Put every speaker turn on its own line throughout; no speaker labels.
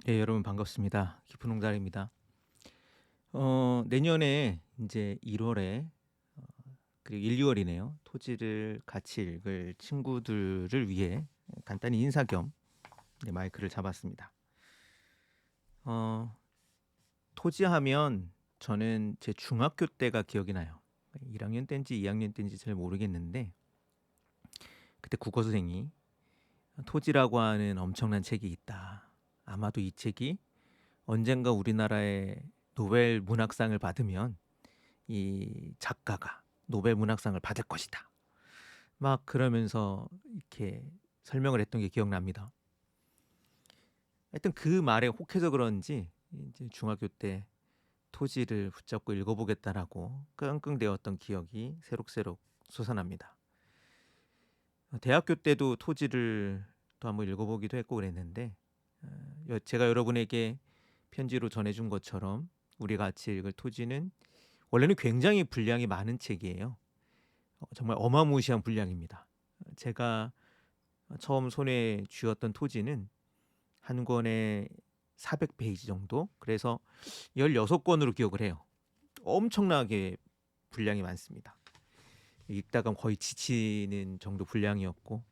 예, 여러분 반갑습니다. 깊은 홍달입니다. 내년에 이제 1월에 그리고 1, 2월이네요. 토지를 같이 읽을 친구들을 위해 간단히 인사 겸 이제 마이크를 잡았습니다. 어, 토지하면 저는 제 중학교 때가 기억이 나요. 1학년 때인지 2학년 때인지 잘 모르겠는데 그때 국어 선생이 토지라고 하는 엄청난 책이 있다. 아마도 이 책이 언젠가 우리나라의 노벨 문학상을 받으면 이 작가가 노벨 문학상을 받을 것이다. 막 그러면서 이렇게 설명을 했던 게 기억납니다. 하여튼 그 말에 혹해서 그런지 이제 중학교 때 토지를 붙잡고 읽어보겠다라고 끙끙대었던 기억이 새록새록 솟아납니다. 대학교 때도 토지를 또 한번 읽어보기도 했고 그랬는데 제가 여러분에게 편지로 전해준 것처럼 우리가 같이 읽을 토지는 원래는 굉장히 분량이 많은 책이에요. 정말 어마무시한 분량입니다. 제가 처음 손에 쥐었던 토지는 한 권에 400페이지 정도. 그래서 16권으로 기억을 해요. 엄청나게 분량이 많습니다. 읽다가 거의 지치는 정도 분량이었고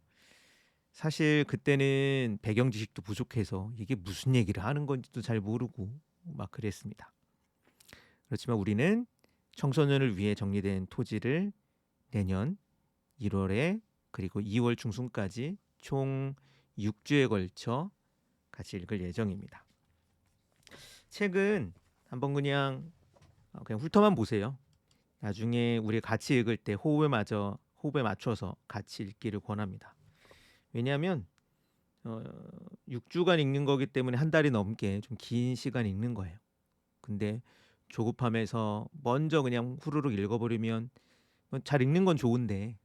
사실 그때는 배경 지식도 부족해서 이게 무슨 얘기를 하는 건지도 잘 모르고 막 그랬습니다. 그렇지만 우리는 청소년을 위해 정리된 토지를 내년 1월에 그리고 2월 중순까지 총 6주에 걸쳐 같이 읽을 예정입니다. 책은 한번 그냥 훑어만 보세요. 나중에 우리 같이 읽을 때 호흡에 맞춰서 같이 읽기를 권합니다. 왜냐하면 6주간 읽는 거기 때문에 한 달이 넘게 좀 긴 시간 읽는 거예요. 근데 조급함에서 먼저 그냥 후루룩 읽어버리면 잘 읽는 건 좋은데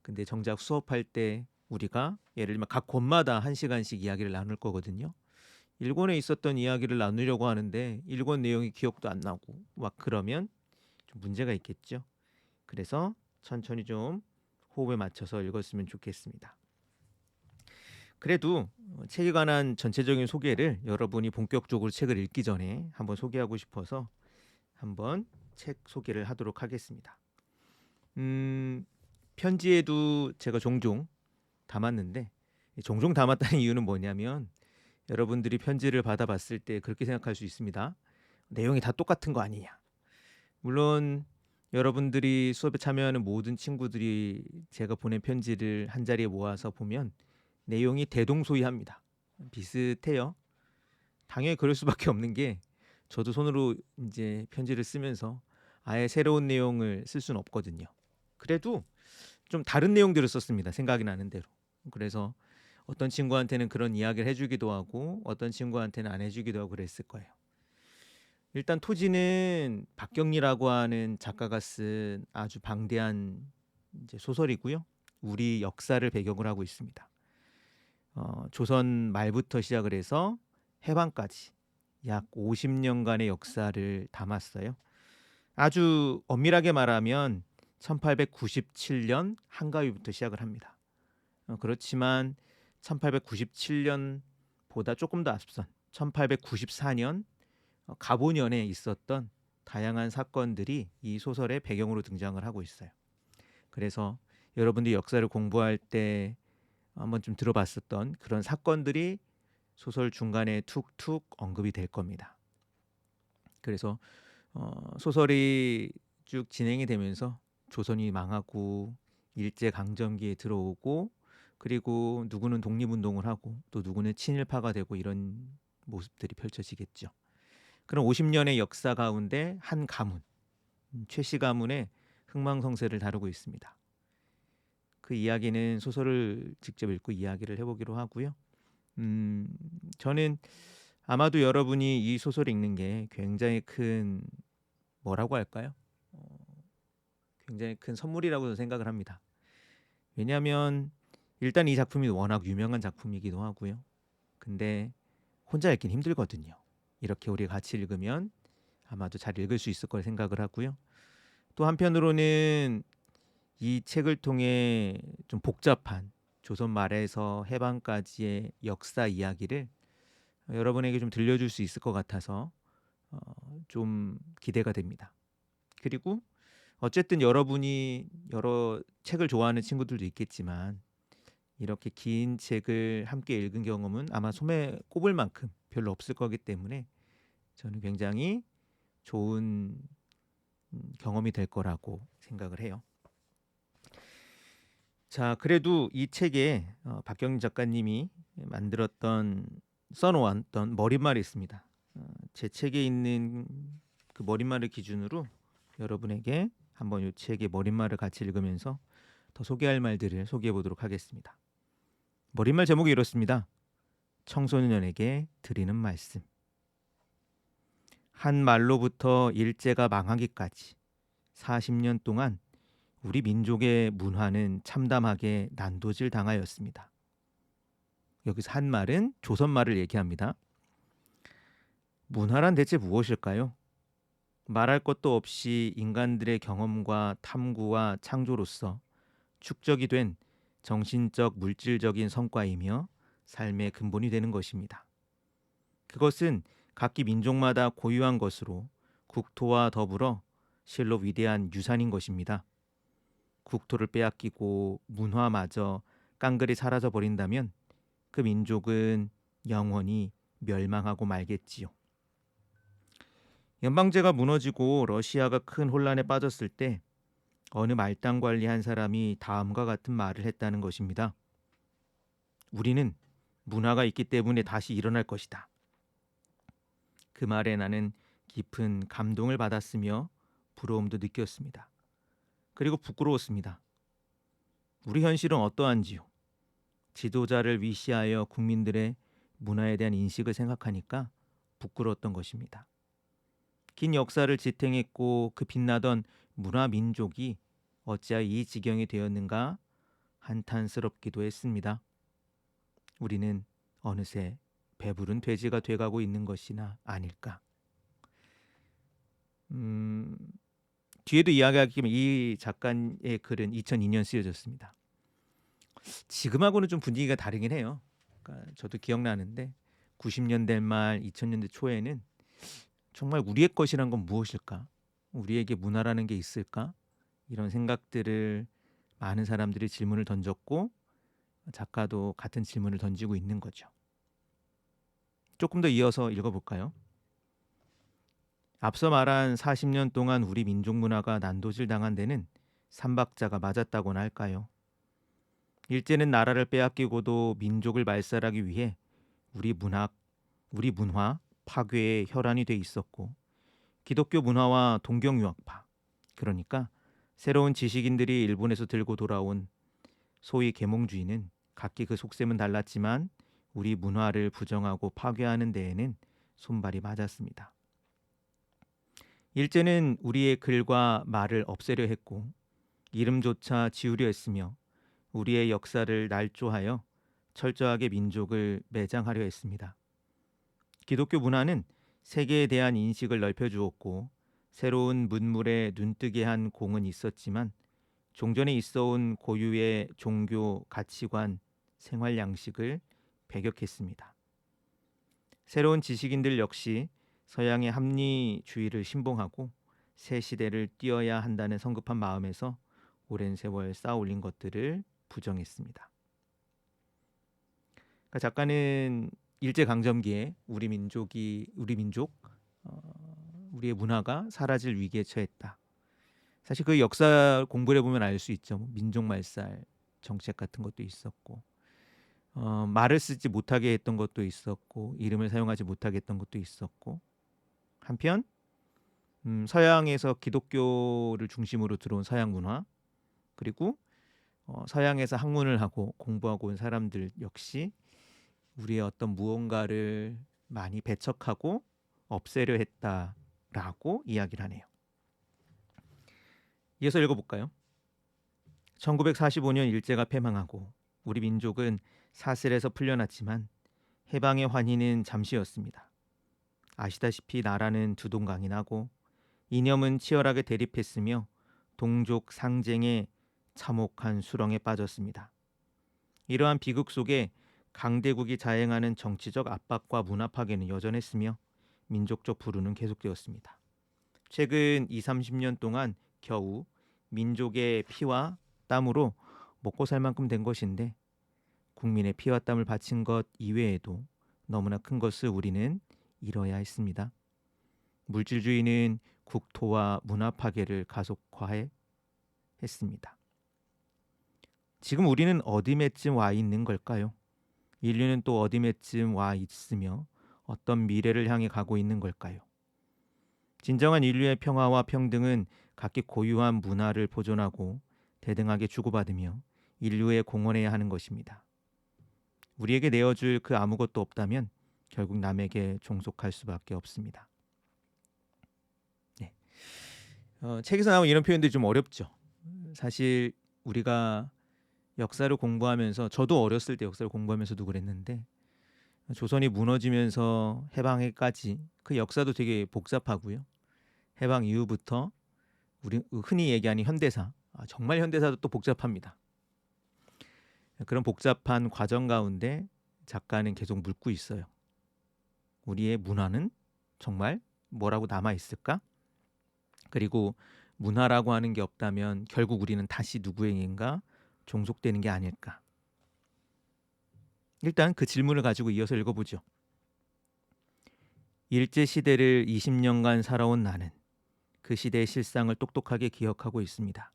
근데 정작 수업할 때 우리가 예를 들면 각 권마다 1시간씩 이야기를 나눌 거거든요. 1권에 있었던 이야기를 나누려고 하는데 1권 내용이 기억도 안 나고 막 그러면 좀 문제가 있겠죠. 그래서 천천히 좀 호흡에 맞춰서 읽었으면 좋겠습니다. 그래도 책에 관한 전체적인 소개를 여러분이 본격적으로 책을 읽기 전에 한번 소개하고 싶어서 한번 책 소개를 하도록 하겠습니다. 음, 편지에도 제가 종종 담았는데 종종 담았다는 이유는 뭐냐면 여러분들이 편지를 받아봤을 때 그렇게 생각할 수 있습니다. 내용이 다 똑같은 거 아니냐. 물론 여러분들이 수업에 참여하는 모든 친구들이 제가 보낸 편지를 한 자리에 모아서 보면 내용이 대동소이합니다. 비슷해요. 당연히 그럴 수밖에 없는 게 저도 손으로 이제 편지를 쓰면서 아예 새로운 내용을 쓸 수는 없거든요. 그래도 좀 다른 내용들을 썼습니다. 생각이 나는 대로. 그래서 어떤 친구한테는 그런 이야기를 해주기도 하고 어떤 친구한테는 안 해주기도 하고 그랬을 거예요. 일단 토지는 박경리라고 하는 작가가 쓴 아주 방대한 이제 소설이고요. 우리 역사를 배경으로 하고 있습니다. 조선 말부터 시작을 해서 해방까지 약 50년간의 역사를 담았어요. 아주 엄밀하게 말하면 1897년 한가위부터 시작을 합니다. 그렇지만 1897년보다 조금 더 앞선 1894년 가보년에 있었던 다양한 사건들이 이 소설의 배경으로 등장을 하고 있어요. 그래서 여러분들이 역사를 공부할 때 한번 좀 들어봤었던 그런 사건들이 소설 중간에 툭툭 언급이 될 겁니다. 그래서 소설이 쭉 진행이 되면서 조선이 망하고 일제 강점기에 들어오고 그리고 누구는 독립운동을 하고 또 누구는 친일파가 되고 이런 모습들이 펼쳐지겠죠. 그런 50년의 역사 가운데 한 가문, 최씨 가문의 흥망성쇠를 다루고 있습니다. 그 이야기는 소설을 직접 읽고 이야기를 해보기로 하고요. 음, 저는 아마도 여러분이 이 소설을 읽는 게 굉장히 큰 뭐라고 할까요? 어, 굉장히 큰 선물이라고 생각을 합니다. 왜냐하면 일단 이 작품이 워낙 유명한 작품이기도 하고요. 근데 혼자 읽긴 힘들거든요. 이렇게 우리 같이 읽으면 아마도 잘 읽을 수 있을 걸 생각을 하고요. 또 한편으로는 이 책을 통해 좀 복잡한 조선 말에서 해방까지의 역사 이야기를 여러분에게 좀 들려줄 수 있을 것 같아서 좀 기대가 됩니다. 그리고 어쨌든 여러분이 여러 책을 좋아하는 친구들도 있겠지만 이렇게 긴 책을 함께 읽은 경험은 아마 손에 꼽을 만큼 별로 없을 거기 때문에 저는 굉장히 좋은 경험이 될 거라고 생각을 해요. 자, 그래도 이 책에 박경림 작가님이 써놓았던 머릿말이 있습니다. 제 책에 있는 그 머릿말을 기준으로 여러분에게 한번 이 책의 머릿말을 같이 읽으면서 더 소개할 말들을 소개해 보도록 하겠습니다. 머릿말 제목이 이렇습니다. 청소년에게 드리는 말씀. 한 말로부터 일제가 망하기까지 40년 동안 우리 민족의 문화는 참담하게 난도질 당하였습니다. 여기서 한 말은 조선말을 얘기합니다. 문화란 대체 무엇일까요? 말할 것도 없이 인간들의 경험과 탐구와 창조로서 축적이 된 정신적 물질적인 성과이며 삶의 근본이 되는 것입니다. 그것은 각기 민족마다 고유한 것으로 국토와 더불어 실로 위대한 유산인 것입니다. 국토를 빼앗기고 문화마저 깡그리 사라져 버린다면 그 민족은 영원히 멸망하고 말겠지요. 연방제가 무너지고 러시아가 큰 혼란에 빠졌을 때 어느 말단 관리한 사람이 다음과 같은 말을 했다는 것입니다. 우리는 문화가 있기 때문에 다시 일어날 것이다. 그 말에 나는 깊은 감동을 받았으며 부러움도 느꼈습니다. 그리고 부끄러웠습니다. 우리 현실은 어떠한지요? 지도자를 위시하여 국민들의 문화에 대한 인식을 생각하니까 부끄러웠던 것입니다. 긴 역사를 지탱했고 그 빛나던 문화 민족이 어찌하여 이 지경이 되었는가 한탄스럽기도 했습니다. 우리는 어느새 배부른 돼지가 돼가고 있는 것이나 아닐까. 뒤에도 이야기하기면 이 작가의 글은 2002년 쓰여졌습니다. 지금하고는 좀 분위기가 다르긴 해요. 그러니까 저도 기억나는데 90년대 말 2000년대 초에는 정말 우리의 것이란 건 무엇일까? 우리에게 문화라는 게 있을까? 이런 생각들을 많은 사람들이 질문을 던졌고 작가도 같은 질문을 던지고 있는 거죠. 조금 더 이어서 읽어볼까요? 앞서 말한 40년 동안 우리 민족 문화가 난도질 당한 데는 삼박자가 맞았다고나 할까요? 일제는 나라를 빼앗기고도 민족을 말살하기 위해 우리 문화 파괴의 혈안이 돼 있었고 기독교 문화와 동경유학파, 그러니까 새로운 지식인들이 일본에서 들고 돌아온 소위 계몽주의는 각기 그 속셈은 달랐지만 우리 문화를 부정하고 파괴하는 데에는 손발이 맞았습니다. 일제는 우리의 글과 말을 없애려 했고 이름조차 지우려 했으며 우리의 역사를 날조하여 철저하게 민족을 매장하려 했습니다. 기독교 문화는 세계에 대한 인식을 넓혀주었고 새로운 문물에 눈뜨게 한 공은 있었지만 종전에 있어온 고유의 종교 가치관, 생활 양식을 배격했습니다. 새로운 지식인들 역시 서양의 합리주의를 신봉하고 새 시대를 띄어야 한다는 성급한 마음에서 오랜 세월 쌓아올린 것들을 부정했습니다. 그러니까 작가는 일제강점기에 우리 우리의 문화가 사라질 위기에 처했다. 사실 그 역사 공부를 해보면 알 수 있죠. 민족말살 정책 같은 것도 있었고 말을 쓰지 못하게 했던 것도 있었고 이름을 사용하지 못하게 했던 것도 있었고 한편 서양에서 기독교를 중심으로 들어온 서양 문화 그리고 서양에서 학문을 하고 공부하고 온 사람들 역시 우리의 어떤 무언가를 많이 배척하고 없애려 했다라고 이야기를 하네요. 이어서 읽어볼까요? 1945년 일제가 패망하고 우리 민족은 사슬에서 풀려났지만 해방의 환희는 잠시였습니다. 아시다시피 나라는 두동강이 나고 이념은 치열하게 대립했으며 동족 상쟁의 참혹한 수렁에 빠졌습니다. 이러한 비극 속에 강대국이 자행하는 정치적 압박과 문화 파괴는 여전했으며 민족적 불우는 계속되었습니다. 최근 2, 30년 동안 겨우 민족의 피와 땀으로 먹고 살 만큼 된 것인데 국민의 피와 땀을 바친 것 이외에도 너무나 큰 것을 우리는 잃어야 했습니다. 물질주의는 국토와 문화 파괴를 가속화해 했습니다. 지금 우리는 어디매쯤 와 있는 걸까요? 인류는 또 어디매쯤 와 있으며 어떤 미래를 향해 가고 있는 걸까요? 진정한 인류의 평화와 평등은 각기 고유한 문화를 보존하고 대등하게 주고받으며 인류에 공헌해야 하는 것입니다. 우리에게 내어줄 그 아무것도 없다면 결국 남에게 종속할 수밖에 없습니다. 네. 책에서 나온 이런 표현들이 좀 어렵죠. 사실 우리가 역사를 공부하면서 저도 어렸을 때 역사를 공부하면서도 그랬는데 조선이 무너지면서 해방에까지 그 역사도 되게 복잡하고요. 해방 이후부터 우리 흔히 얘기하는 현대사, 정말 현대사도 또 복잡합니다. 그런 복잡한 과정 가운데 작가는 계속 묻고 있어요. 우리의 문화는 정말 뭐라고 남아 있을까? 그리고 문화라고 하는 게 없다면 결국 우리는 다시 누구에게인가 종속되는 게 아닐까? 일단 그 질문을 가지고 이어서 읽어보죠. 일제시대를 20년간 살아온 나는 그 시대의 실상을 똑똑하게 기억하고 있습니다.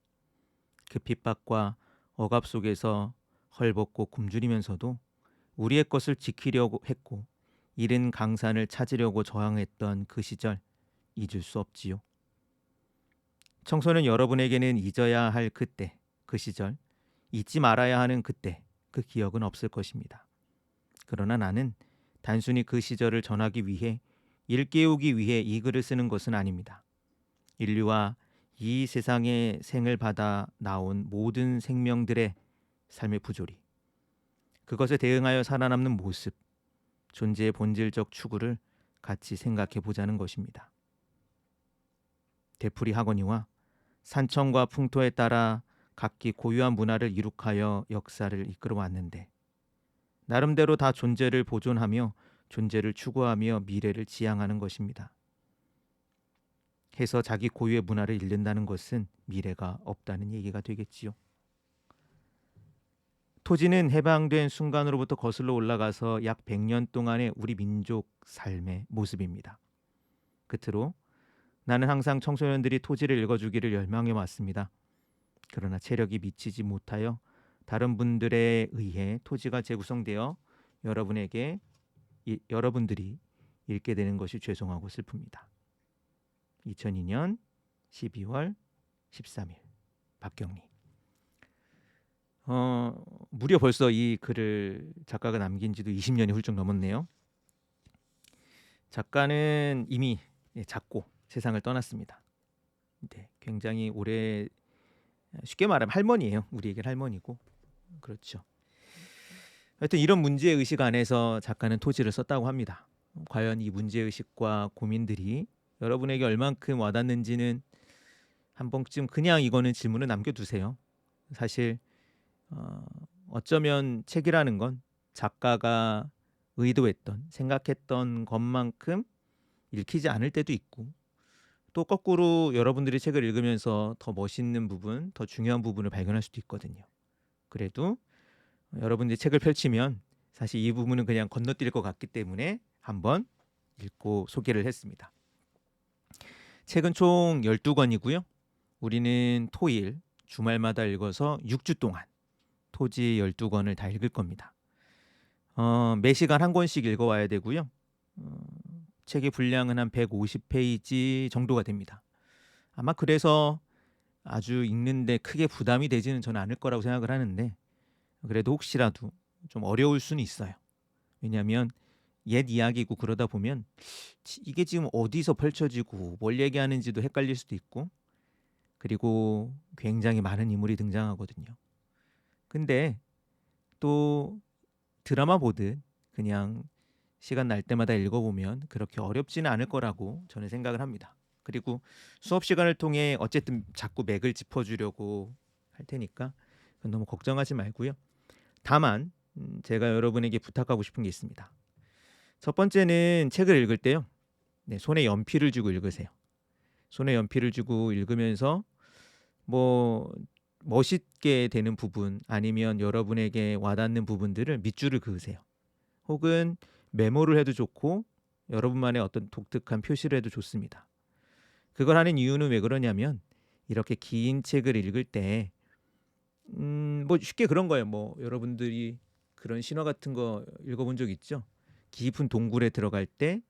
그 핍박과 억압 속에서 헐벗고 굶주리면서도 우리의 것을 지키려고 했고 잃은 강산을 찾으려고 저항했던 그 시절 잊을 수 없지요. 청소년 여러분에게는 잊어야 할 그때, 그 시절, 잊지 말아야 하는 그때, 그 기억은 없을 것입니다. 그러나 나는 단순히 그 시절을 전하기 위해 일깨우기 위해 이 글을 쓰는 것은 아닙니다. 인류와 이 세상에 생을 받아 나온 모든 생명들의 삶의 부조리, 그것에 대응하여 살아남는 모습, 존재의 본질적 추구를 같이 생각해 보자는 것입니다. 되풀이 하거니와 산청과 풍토에 따라 각기 고유한 문화를 이룩하여 역사를 이끌어 왔는데 나름대로 다 존재를 보존하며 존재를 추구하며 미래를 지향하는 것입니다. 해서 자기 고유의 문화를 잃는다는 것은 미래가 없다는 얘기가 되겠지요. 토지는 해방된 순간으로부터 거슬러 올라가서 약 100년 동안의 우리 민족 삶의 모습입니다. 끝으로 나는 항상 청소년들이 토지를 읽어주기를 열망해 왔습니다. 그러나 체력이 미치지 못하여 다른 분들에 의해 토지가 재구성되어 여러분들이 읽게 되는 것이 죄송하고 슬픕니다. 2002년 12월 13일 박경리. 무려 벌써 이 글을 작가가 남긴 지도 20년이 훌쩍 넘었네요. 작가는 이미 작고 세상을 떠났습니다. 네, 굉장히 오래, 쉽게 말하면 할머니예요. 우리에게 할머니고. 그렇죠. 하여튼 이런 문제의식 안에서 작가는 토지를 썼다고 합니다. 과연 이 문제의식과 고민들이 여러분에게 얼만큼 와닿는지는 한 번쯤 그냥 이거는 질문을 남겨두세요. 사실 어쩌면 책이라는 건 작가가 의도했던, 생각했던 것만큼 읽히지 않을 때도 있고 또 거꾸로 여러분들이 책을 읽으면서 더 멋있는 부분, 더 중요한 부분을 발견할 수도 있거든요. 그래도 여러분들이 책을 펼치면 사실 이 부분은 그냥 건너뛸 것 같기 때문에 한번 읽고 소개를 했습니다. 책은 총 12권이고요. 우리는 토일, 주말마다 읽어서 6주 동안 토지 12권을 다 읽을 겁니다. 매 시간 한 권씩 읽어와야 되고요. 책의 분량은 한 150페이지 정도가 됩니다. 아마 그래서 아주 읽는데 크게 부담이 되지는 저는 않을 거라고 생각을 하는데 그래도 혹시라도 좀 어려울 수는 있어요. 왜냐하면 옛 이야기고 그러다 보면 이게 지금 어디서 펼쳐지고 뭘 얘기하는지도 헷갈릴 수도 있고 그리고 굉장히 많은 인물이 등장하거든요. 근데 또 드라마 보듯 그냥 시간 날 때마다 읽어보면 그렇게 어렵지는 않을 거라고 저는 생각을 합니다. 그리고 수업 시간을 통해 어쨌든 자꾸 맥을 짚어주려고 할 테니까 너무 걱정하지 말고요. 다만 제가 여러분에게 부탁하고 싶은 게 있습니다. 첫 번째는 책을 읽을 때요. 네, 손에 연필을 쥐고 읽으세요. 손에 연필을 쥐고 읽으면서 뭐 멋있게 되는 부분 아니면 여러분에게 와닿는 부분들을 밑줄을 그으세요. 혹은 메모를 해도 좋고 여러분만의 어떤 독특한 표시를 해도 좋습니다. 그걸 하는 이유는 왜 그러냐면 이렇게 긴 책을 읽을 때 뭐 쉽게 그런 거예요. 뭐 여러분들이 그런 신화 같은 거 읽어본 적 있죠? 깊은 동굴에 들어갈 때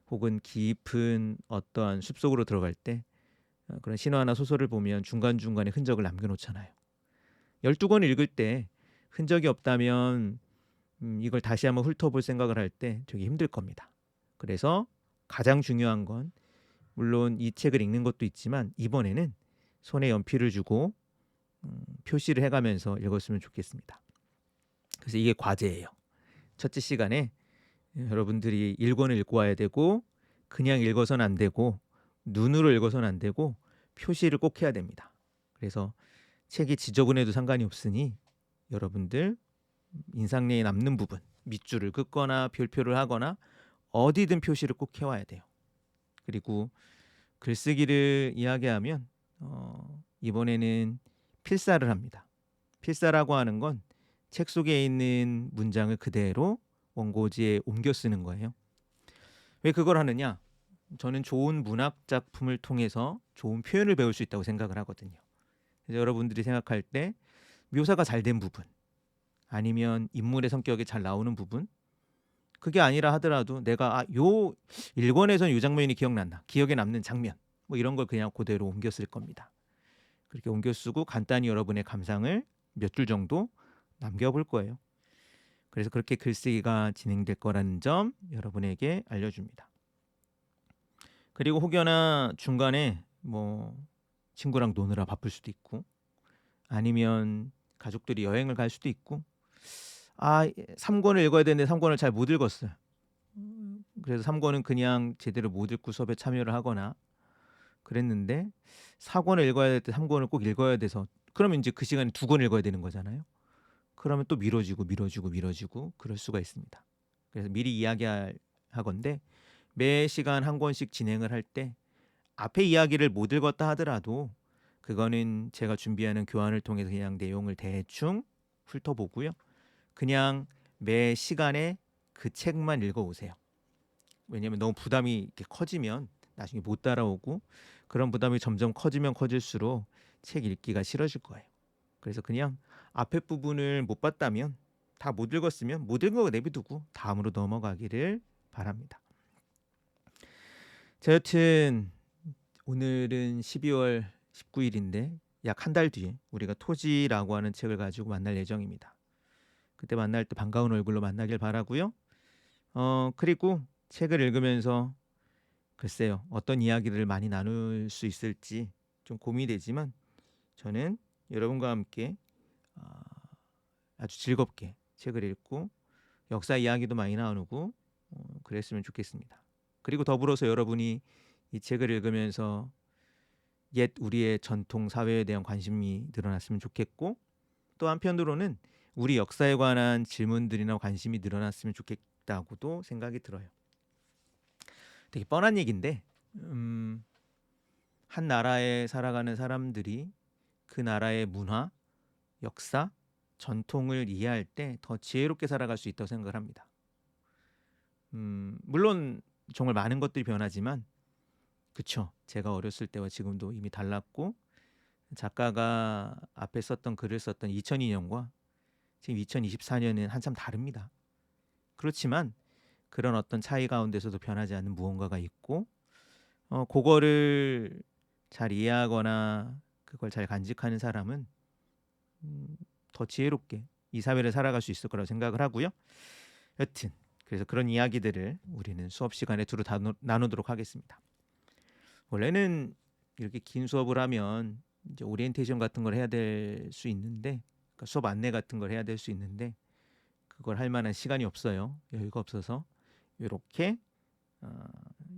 혹은 깊은 어떠한 숲속으로 들어갈 때 그런 신화나 소설을 보면 중간중간에 흔적을 남겨놓잖아요. 12권 읽을 때 흔적이 없다면 이걸 다시 한번 훑어볼 생각을 할 때 되게 힘들 겁니다. 그래서 가장 중요한 건 물론 이 책을 읽는 것도 있지만 이번에는 손에 연필을 주고 표시를 해가면서 읽었으면 좋겠습니다. 그래서 이게 과제예요. 첫째 시간에 여러분들이 1권을 읽고 와야 되고 그냥 읽어서는 안 되고 눈으로 읽어서는 안 되고 표시를 꼭 해야 됩니다. 그래서 책이 지저분해도 상관이 없으니 여러분들 인상내에 남는 부분 밑줄을 긋거나 별표를 하거나 어디든 표시를 꼭 해와야 돼요. 그리고 글쓰기를 이야기하면 이번에는 필사를 합니다. 필사라고 하는 건 책 속에 있는 문장을 그대로 원고지에 옮겨 쓰는 거예요. 왜 그걸 하느냐? 저는 좋은 문학 작품을 통해서 좋은 표현을 배울 수 있다고 생각을 하거든요. 그래서 여러분들이 생각할 때 묘사가 잘 된 부분 아니면 인물의 성격이 잘 나오는 부분 그게 아니라 하더라도 내가 요 1권에선 요 장면이 기억난다. 기억에 남는 장면 뭐 이런 걸 그냥 그대로 옮겨 쓸 겁니다. 그렇게 옮겨 쓰고 간단히 여러분의 감상을 몇 줄 정도 남겨볼 거예요. 그래서 그렇게 글쓰기가 진행될 거라는 점 여러분에게 알려줍니다. 그리고 혹여나 중간에 뭐 친구랑 노느라 바쁠 수도 있고 아니면 가족들이 여행을 갈 수도 있고 3권을 읽어야 되는데 3권을 잘 못 읽었어요. 그래서 3권은 그냥 제대로 못 읽고 수업에 참여를 하거나 그랬는데 4권을 읽어야 될 때 3권을 꼭 읽어야 돼서 그러면 이제 그 시간에 2권 읽어야 되는 거잖아요. 그러면 또 미뤄지고 그럴 수가 있습니다. 그래서 미리 이야기하건대 매 시간 한 권씩 진행을 할 때 앞에 이야기를 못 읽었다 하더라도 그거는 제가 준비하는 교환을 통해서 그냥 내용을 대충 훑어보고요. 그냥 매 시간에 그 책만 읽어오세요. 왜냐하면 너무 부담이 이렇게 커지면 나중에 못 따라오고 그런 부담이 점점 커지면 커질수록 책 읽기가 싫어질 거예요. 그래서 그냥 앞에 부분을 못 봤다면 다 못 읽었으면 못 읽은 거 내비두고 다음으로 넘어가기를 바랍니다. 자, 여튼 오늘은 12월 19일인데 약 한 달 뒤에 우리가 토지라고 하는 책을 가지고 만날 예정입니다. 그때 만날 때 반가운 얼굴로 만나길 바라고요. 그리고 책을 읽으면서 글쎄요 어떤 이야기를 많이 나눌 수 있을지 좀 고민이 되지만 저는 여러분과 함께 아주 즐겁게 책을 읽고 역사 이야기도 많이 나누고 그랬으면 좋겠습니다. 그리고 더불어서 여러분이 이 책을 읽으면서 옛 우리의 전통 사회에 대한 관심이 늘어났으면 좋겠고 또 한편으로는 우리 역사에 관한 질문들이나 관심이 늘어났으면 좋겠다고도 생각이 들어요. 되게 뻔한 얘기인데 한 나라에 살아가는 사람들이 그 나라의 문화, 역사, 전통을 이해할 때 더 지혜롭게 살아갈 수 있다고 생각을 합니다. 물론 정말 많은 것들이 변하지만 그쵸. 제가 어렸을 때와 지금도 이미 달랐고 작가가 앞에 썼던 글을 썼던 2002년과 지금 2024년은 한참 다릅니다. 그렇지만 그런 어떤 차이 가운데서도 변하지 않는 무언가가 있고 그거를 잘 이해하거나 그걸 잘 간직하는 사람은 더 지혜롭게 이 사회를 살아갈 수 있을 거라고 생각을 하고요. 여튼 그래서 그런 이야기들을 우리는 수업 시간에 두루 나누도록 하겠습니다. 원래는 이렇게 긴 수업을 하면 이제 오리엔테이션 같은 걸 해야 될 수 있는데 그러니까 수업 안내 같은 걸 해야 될 수 있는데 그걸 할 만한 시간이 없어요. 여유가 없어서 이렇게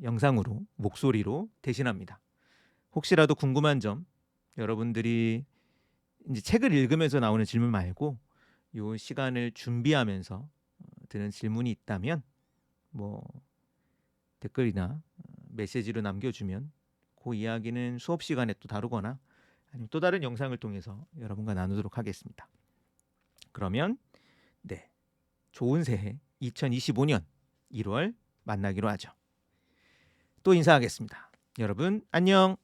영상으로 목소리로 대신합니다. 혹시라도 궁금한 점 여러분들이 이제 책을 읽으면서 나오는 질문 말고 요 시간을 준비하면서 드는 질문이 있다면 뭐 댓글이나 메시지로 남겨주면 그 이야기는 수업 시간에 또 다루거나 아니면 또 다른 영상을 통해서 여러분과 나누도록 하겠습니다. 그러면 네, 좋은 새해 2025년 1월 만나기로 하죠. 또 인사하겠습니다. 여러분 안녕.